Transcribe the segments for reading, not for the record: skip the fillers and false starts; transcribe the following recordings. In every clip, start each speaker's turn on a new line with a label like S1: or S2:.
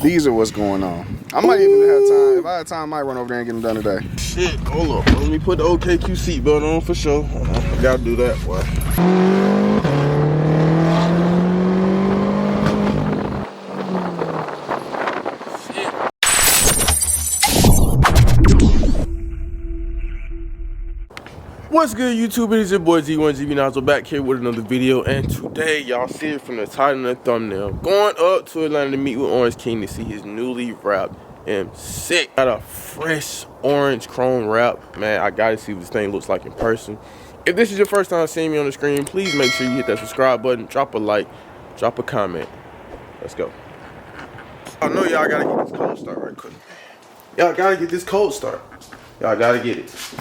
S1: These are what's going on. I might even have time. If I had time, I might run over there and get them done today.
S2: Shit, hold up. Let me put the OKQ seatbelt on for sure. I gotta do that, boy. What's good, YouTube? It is your boy Z1GB Nazo back here with another video, and today y'all see it from the title and the thumbnail. Going up to Atlanta to meet with Orange King to see his newly wrapped M6. Got a fresh orange chrome wrap. Man, I gotta see what this thing looks like in person. If this is your first time seeing me on the screen, please make sure you hit that subscribe button, drop a like, drop a comment. Let's go. I know y'all gotta get this cold start right quick. Y'all gotta get this cold start. Y'all gotta get it.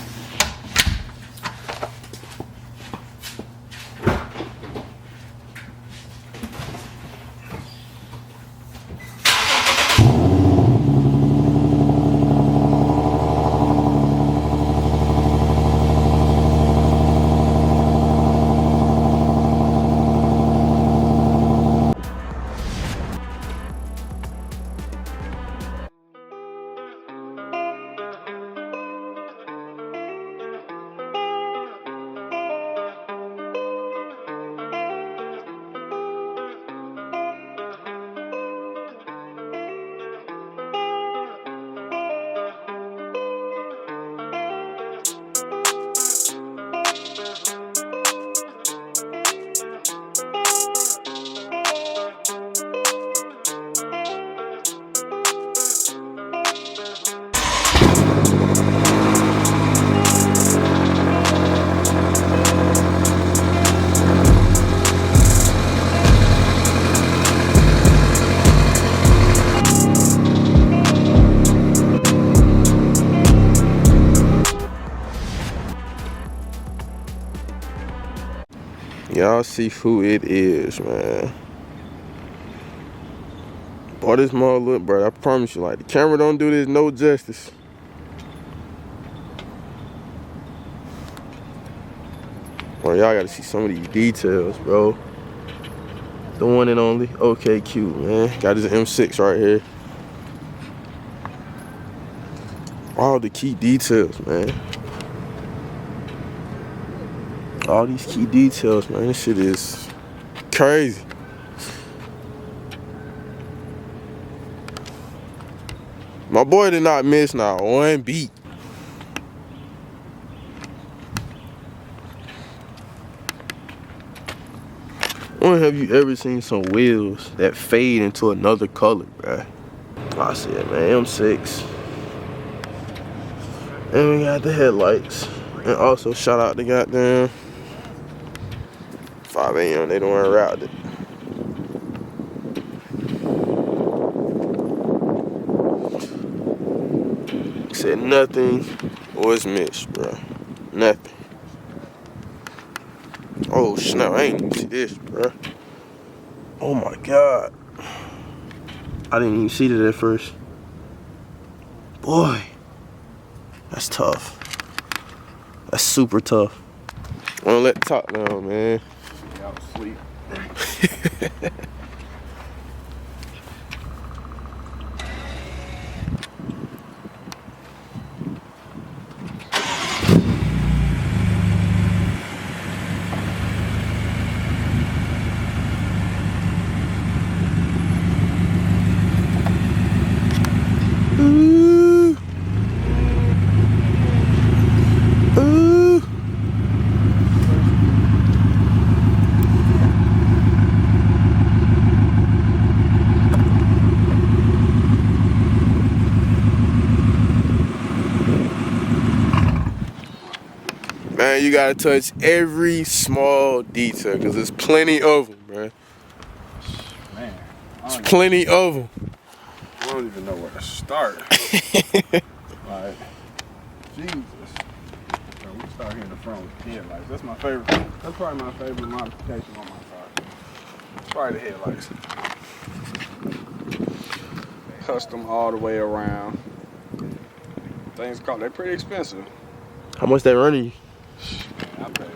S2: Y'all see who it is, man. Boy, this mother look, bro. I promise you, like, the camera don't do this no justice. Bro, y'all gotta see some of these details, bro. The one and only OKQ, man. Got his M6 right here. All the key details, man. All these key details, man. This shit is crazy. My boy did not miss not one beat. When have you ever seen some wheels that fade into another color, bruh? I said, man, M6. And we got the headlights. And also shout out the goddamn 5 a.m. They don't unroute it. Said nothing was missed, bro. Nothing. Oh snap! I ain't even see this, bro. Oh my god! I didn't even see that at first. Boy, that's tough. That's super tough. I wanna let the top down, man.
S1: Y'all sleep.
S2: Ooh. Ooh. Man, you gotta touch every small detail, cause there's plenty of them, man.
S1: Man,
S2: There's plenty of them.
S1: I don't even know where to start. Like, Jesus. So we start here in the front with the headlights. That's my favorite. That's probably my favorite modification on my car. It's probably the headlights. Custom all the way around. Things they're pretty expensive.
S2: How much that running you?
S1: I paid.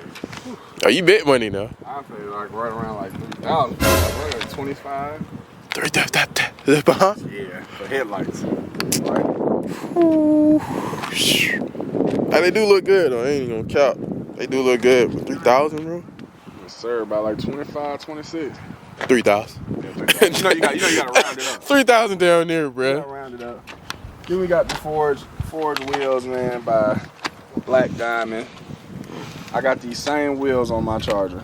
S2: Oh, you bet money now.
S1: I paid like right around like $3,000. Like 25.
S2: Yeah.
S1: the headlights. Right?
S2: Ooh. Hey, they do look good though. I ain't gonna count. They do look good. 3,000, bro.
S1: Yes, sir. About like 25, 26.
S2: 3,000.
S1: Yeah, 3,000. you know you gotta round it up.
S2: 3,000 down there,
S1: You
S2: bro.
S1: gotta round it up. Then we got the Forge wheels, man, by Black Diamond. I got these same wheels on my Charger.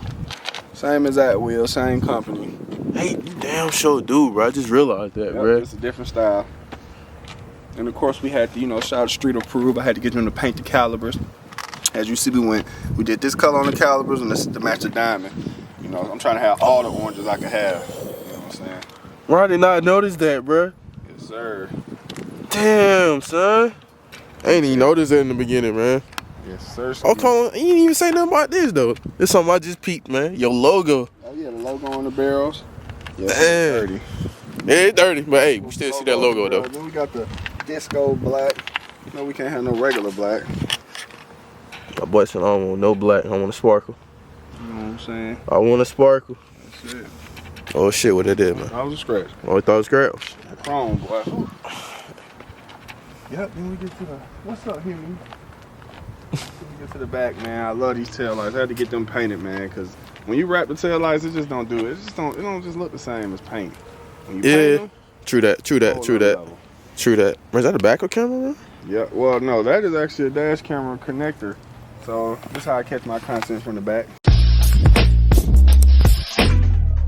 S1: Same exact wheel, same company.
S2: Hey, you damn sure do, bro. I just realized that,
S1: Yep,
S2: bro.
S1: it's a different style. And of course we had to, shout out Street Approved. I had to get them to paint the calibers. As you see, we did this color on the calibers and this to match the diamond. I'm trying to have all the oranges I could have. You know what I'm saying?
S2: Bro, I did not notice that, bro.
S1: Yes, sir.
S2: Damn, son. I ain't even noticed that in the beginning, man.
S1: Yes, sir.
S2: Oh, come on. You didn't even say nothing about this, though. It's something I just peeped, man. Your logo.
S1: Oh, yeah, the logo on the barrels. Yes,
S2: Damn.
S1: it's dirty.
S2: Yeah, it's dirty, but hey, we still see that logo, though.
S1: Then we got the disco black. No, we can't have no regular black.
S2: My boy said, I don't want no black. I want a sparkle.
S1: You know what I'm saying?
S2: I want a sparkle.
S1: That's it.
S2: Oh, shit, what that did, man?
S1: That was a scratch.
S2: Oh, I thought it was scraps.
S1: That chrome, boy. Yep, then we get to the, what's up, Huey? Then we get to the back, man. I love these tail lights. I had to get them painted, man, because when you wrap the tail lights, it just don't do it. It don't just look the same as paint. When you paint them,
S2: true that.
S1: whole level.
S2: True that. Is that a backup camera, man?
S1: Yeah, well, no, that is actually a dash camera connector. So this is how I catch my content from the back.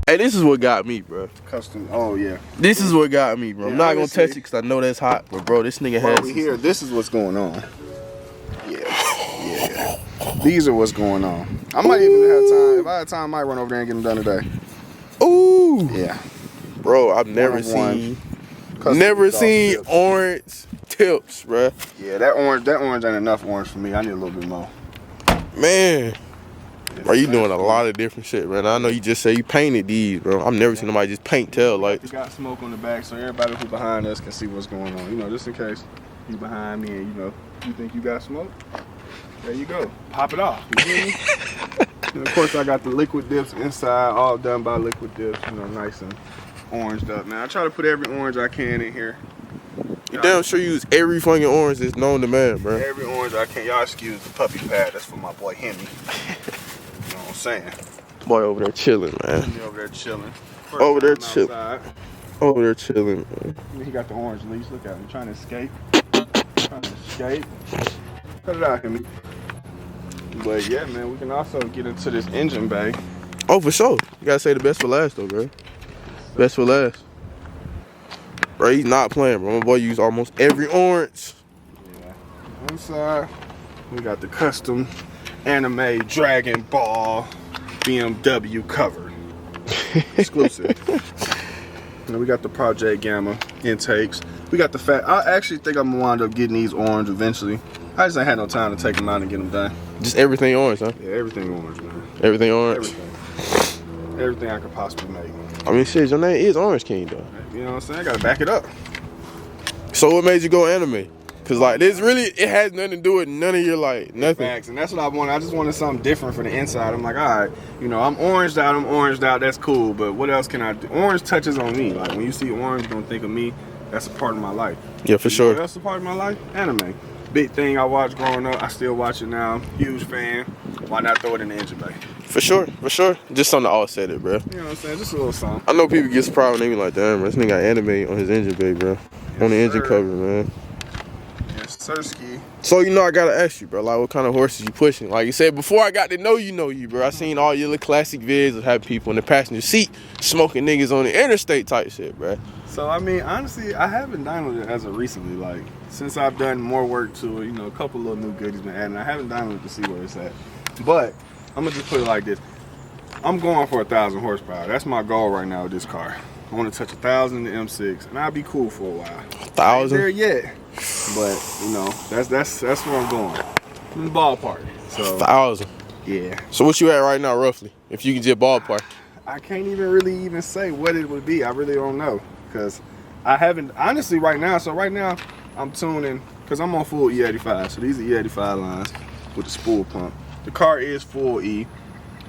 S2: Hey, this is what got me, bro.
S1: Custom, oh yeah.
S2: This is what got me, bro. I'm
S1: Yeah,
S2: not gonna
S1: obviously.
S2: touch it because I know that's hot, but bro, this nigga
S1: While
S2: has.
S1: we here, this is what's going on. Yeah. These are what's going on. I might even have time. If I had time, I might run over there and get them done today.
S2: Ooh.
S1: Yeah.
S2: Bro, I've never
S1: One-on-one.
S2: seen
S1: Tips.
S2: orange tips, bro.
S1: Yeah, that orange ain't enough orange for me. I need a little bit more.
S2: Man. Bro, you doing a lot of different shit, man. I know you just say you painted these, bro. I've never seen nobody just paint tail lights.
S1: We got smoke on the back so everybody who behind us can see what's going on. Just in case you behind me and you think you got smoke. There you go. Pop it off. You hear me? And of course I got the liquid dips inside, all done by liquid dips, nice and oranged up. Man, I try to put every orange I can in here.
S2: You damn sure you use every fucking orange that's known to man, bro.
S1: Every orange I can. Y'all excuse the puppy pad. That's for my boy Hemi. You know what I'm saying?
S2: Boy over there chilling, man.
S1: Hemi over there chilling.
S2: Over there
S1: First
S2: chill-
S1: time outside.
S2: Over there chilling, man.
S1: He got the orange leash. Look at him. Trying to escape. Cut it out, Hemi. But yeah, man, we can also get into this engine bay.
S2: Oh, for sure. You gotta say the best for last, though, bro. Best for last. Bro, he's not playing, bro. My boy used almost every orange.
S1: Yeah. Inside, we got the custom anime Dragon Ball BMW cover. Exclusive. And we got the Project Gamma intakes. We got the fat. I actually think I'm gonna wind up getting these orange eventually. I just ain't had no time to take them out and get them done.
S2: Just everything orange, huh?
S1: Yeah, everything orange, man.
S2: Everything orange.
S1: Everything. Everything I could possibly make.
S2: I mean, shit, your name is Orange King, though.
S1: You know what I'm saying? I gotta back it up.
S2: So what made you go anime? Cause like this really, it has nothing to do with none of your nothing.
S1: Facts, and that's what I wanted. I just wanted something different for the inside. I'm like, all right, I'm oranged out, that's cool, but what else can I do? Orange touches on me. Like when you see orange, you're gonna think of me. That's a part of my life.
S2: Yeah, for sure.
S1: What else is a part of my life? Anime. Big thing I watched growing up. I still watch it now. Huge fan. Why not throw it in the engine bay?
S2: For sure. Just something to offset it, bro.
S1: You know what I'm saying? Just a little something.
S2: I know people get surprised when they be like, damn, bro, this nigga got anime on his engine bay, bro. On the engine cover, man.
S1: Yes, sirski.
S2: So, I gotta ask you, bro, like, what kind of horses you pushing? Like you said, before I got to know you, bro, I seen all your little classic vids of having people in the passenger seat smoking niggas on the interstate type shit, bro.
S1: So, I mean, honestly, I haven't downloaded it as of recently. Like, since I've done more work to it, a couple little new goodies been added. I haven't downloaded to see where it's at. But, I'm going to just put it like this. I'm going for 1,000 horsepower. That's my goal right now with this car. I want to touch 1,000 in the M6, and I'll be cool for a while.
S2: 1,000?
S1: There yet, but that's where I'm going. In the ballpark. So
S2: 1,000.
S1: yeah.
S2: So what you at right now, roughly? If you can just ballpark.
S1: I can't even say what it would be. I really don't know, because I haven't honestly right now. So right now I'm tuning because I'm on full E85. So these are E85 lines with the spool pump. The car is full E.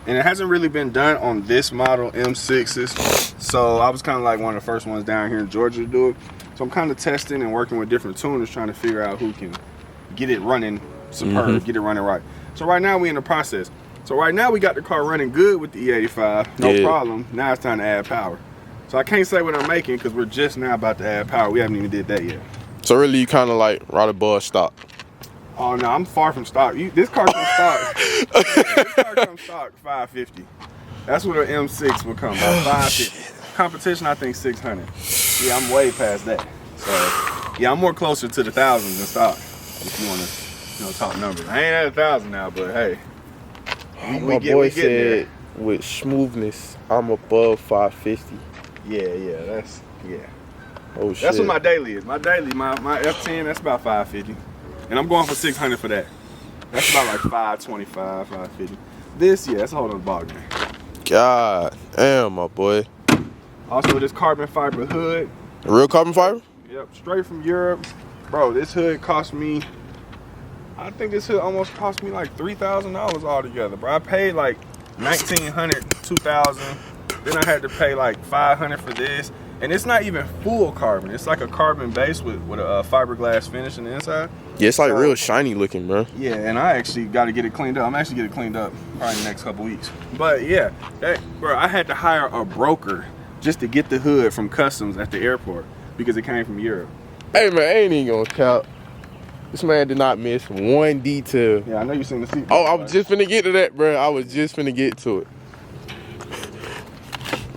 S1: And it hasn't really been done on this model M6s. So I was kind of like one of the first ones down here in Georgia to do it. So I'm kind of testing and working with different tuners, trying to figure out who can get it running superb, get it running right. So right now we in the process. So right now we got the car running good with the E85, no problem. Now it's time to add power. So I can't say what I'm making because we're just now about to add power. We haven't even did that yet.
S2: So really you kind of like right above stock.
S1: Oh no, I'm far from stock. This car comes stock. This car comes stock 550. That's what an M6 will come about, 550. Competition, I think 600. Yeah, I'm way past that. So yeah, I'm more closer to the thousands than stock. If you want to, talk numbers. I ain't at 1,000 now, but hey,
S2: my boy said with smoothness, I'm above 550.
S1: Yeah.
S2: Oh shit.
S1: That's what my daily is. My daily, my F10, that's about 550. And I'm going for 600 for that. That's about like 525, 550. This, yeah, that's a whole other ball game.
S2: God damn, my boy.
S1: Also, this carbon fiber hood.
S2: Real carbon fiber?
S1: Yep, straight from Europe. Bro, this hood cost me, I think this hood almost cost me like $3,000 altogether, bro. I paid like $1,900, $2,000. Then I had to pay like $500 for this. And it's not even full carbon. It's like a carbon base with a fiberglass finish on the inside.
S2: Yeah, it's like real shiny looking, bro.
S1: Yeah, and I actually got to get it cleaned up. I'm actually getting it cleaned up probably in the next couple weeks. But yeah, bro, I had to hire a broker just to get the hood from customs at the airport because it came from Europe.
S2: Hey man, I ain't even gonna count. This man did not miss one detail.
S1: Yeah, I know you seen the seat.
S2: Oh, I was just finna get to that, bro. I was just finna get to it.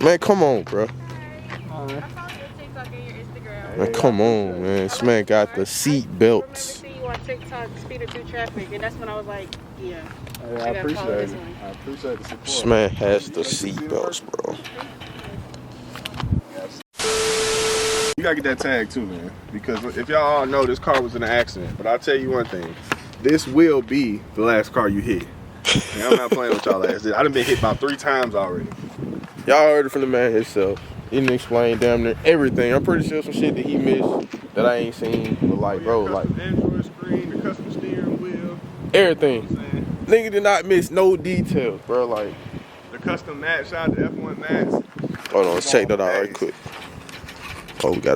S2: Man, come on, bro. Man, come on, man. This man got the seat belts.
S3: I remember seeing you on TikTok speeding through traffic, and that's when I was like, yeah.
S1: I appreciate it. I appreciate the support.
S2: This man has the seat belts, bro.
S1: You gotta get that tag too, man. Because if y'all all know, this car was in an accident. But I'll tell you one thing. This will be the last car you hit. And I'm not playing with y'all last. I done been hit about 3 times already.
S2: Y'all heard it from the man himself. He didn't explain damn near everything. I'm pretty sure some shit that he missed that I ain't seen. But like, bro, like
S1: Android screen, the custom steering wheel,
S2: everything.
S1: You know what I'm saying?
S2: Nigga did not miss no details, bro. Like
S1: The custom mat, shout out to F1 mats.
S2: hold on, let's check that out right quick. Oh, we gotta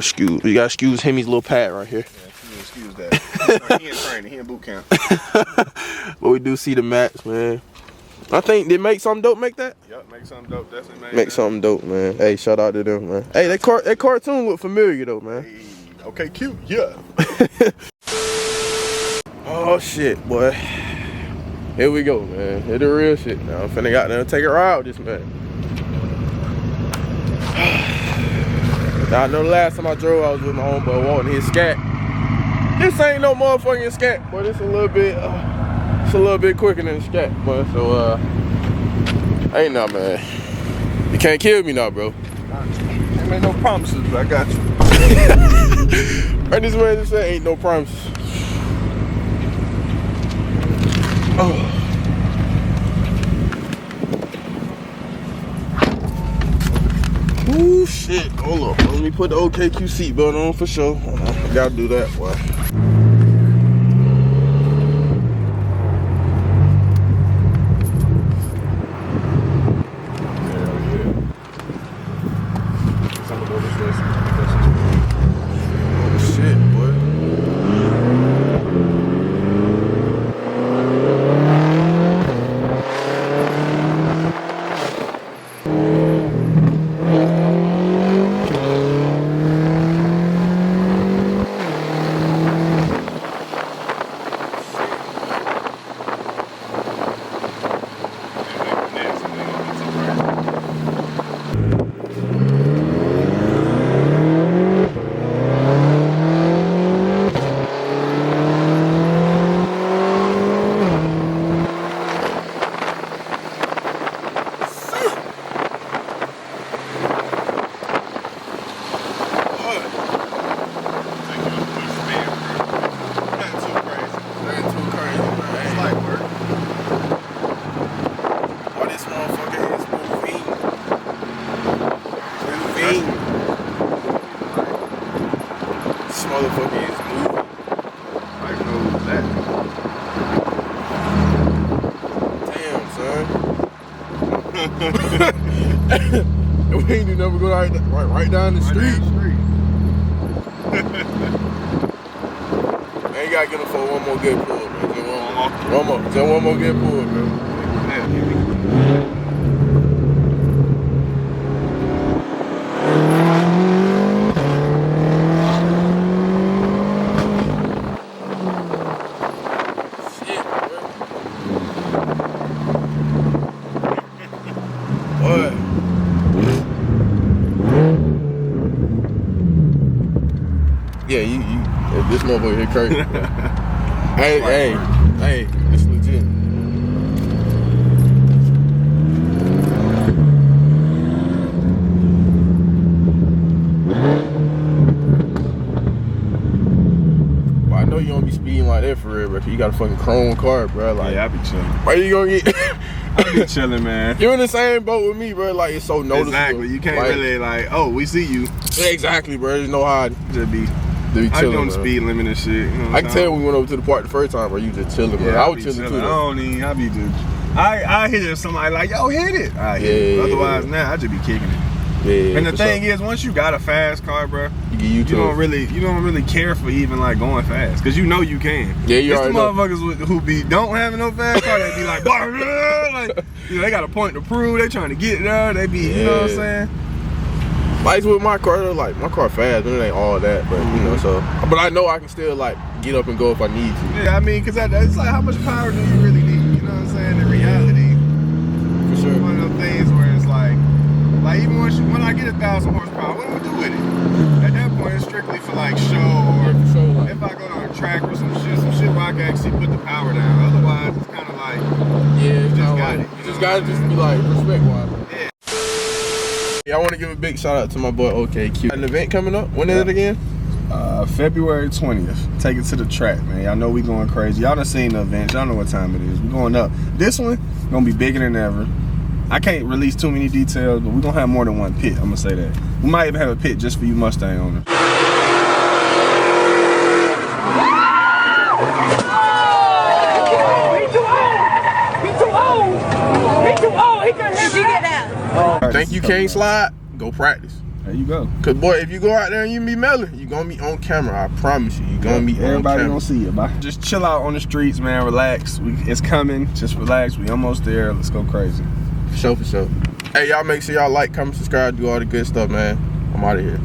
S2: excuse Hemi's little pad right here.
S1: Yeah, excuse that. He in training, he in boot camp.
S2: But we do see the mats, man. I think they make something dope make that?
S1: Yep, make something dope, definitely
S2: make something dope, man. Hey, shout out to them, man. Hey, that cartoon look familiar though, man.
S1: Hey, okay, cute, yeah.
S2: Oh shit, boy. Here we go, man. Here the real shit now. I'm finna got there take a ride with this man. Now I know the last time I drove I was with my homeboy walking his scat. This ain't no motherfucking scat, but it's a little bit quicker than the scat, boy. So ain't no man. You can't kill me now, bro.
S1: Ain't made no promises, but I got you.
S2: Right, this man just said ain't no promises. Oh. Ooh, shit. Hold up. Let me put the OKQ seatbelt on for sure. I gotta do that, boy. This motherfucker is moving.
S1: I don't know who's that.
S2: Damn, son. We ain't never go right down the street. gotta get him for one more good pull, man. Just one more good pull, man. Yeah, if this motherfucker hit crazy. hey, it's legit. Well, I know you don't be speeding like that for real, bro. You got a fucking chrome car, bro. Like,
S1: yeah, I be chilling.
S2: Why you gonna get?
S1: I be chilling, man.
S2: You're in the same boat with me, bro. Like, it's so noticeable.
S1: Exactly. You can't really like, oh, we see you.
S2: Exactly, bro. There's no hide.
S1: Just be
S2: chilling.
S1: I be on the speed limit and shit. You know
S2: I can tell when we went over to the park the first time, bro. You just chilling, bro.
S1: Yeah,
S2: I was chilling too.
S1: I be just. I hit it if somebody like, yo, hit it. I hit it. Otherwise, nah, I just be kicking it.
S2: Yeah,
S1: and the thing is, once you got a fast car, bro,
S2: you
S1: don't really care for even like going fast, cause you know you can.
S2: Yeah, you already know.
S1: Motherfuckers who don't have no fast car, they be like, like, you know, they got a point to prove. They trying to get there. They be, you know what I'm saying?
S2: Like with my car, though, like my car fast, but it ain't all that, but you know, so. But I know I can still like get up and go if I need to.
S1: Yeah, I mean, cause it's like, how much power do you really need? You know what I'm saying? In reality,
S2: for sure.
S1: It's one of those things where it's like even when I get 1,000 horsepower, what do we do with it? At that point, it's strictly for like show, or if I go to a track or some shit where I can actually put the power down. Otherwise, it's kind of like,
S2: yeah,
S1: you just got
S2: like,
S1: it.
S2: You just gotta just be like respect-wise. Yeah, I want to give a big shout out to my boy OKQ. An event coming up. When is it again?
S1: February 20th. Take it to the track, man. Y'all know we going crazy. Y'all done seen the event. Y'all know what time it is. We going up. This one gonna be bigger than ever. I can't release too many details, but we're gonna have more than one pit. I'm gonna say that. We might even have a pit just for you Mustang owners.
S2: Think you can't slide? Go practice.
S1: There you go.
S2: Cause boy, if you go out there and you be melling, you gonna be on camera. I promise you, you gonna be on camera.
S1: Everybody gonna see you, bye. Just chill out on the streets, man. Relax. It's coming. Just relax. We almost there. Let's go crazy.
S2: For sure. Hey, y'all make sure y'all like, comment, subscribe, do all the good stuff, man. I'm out of here.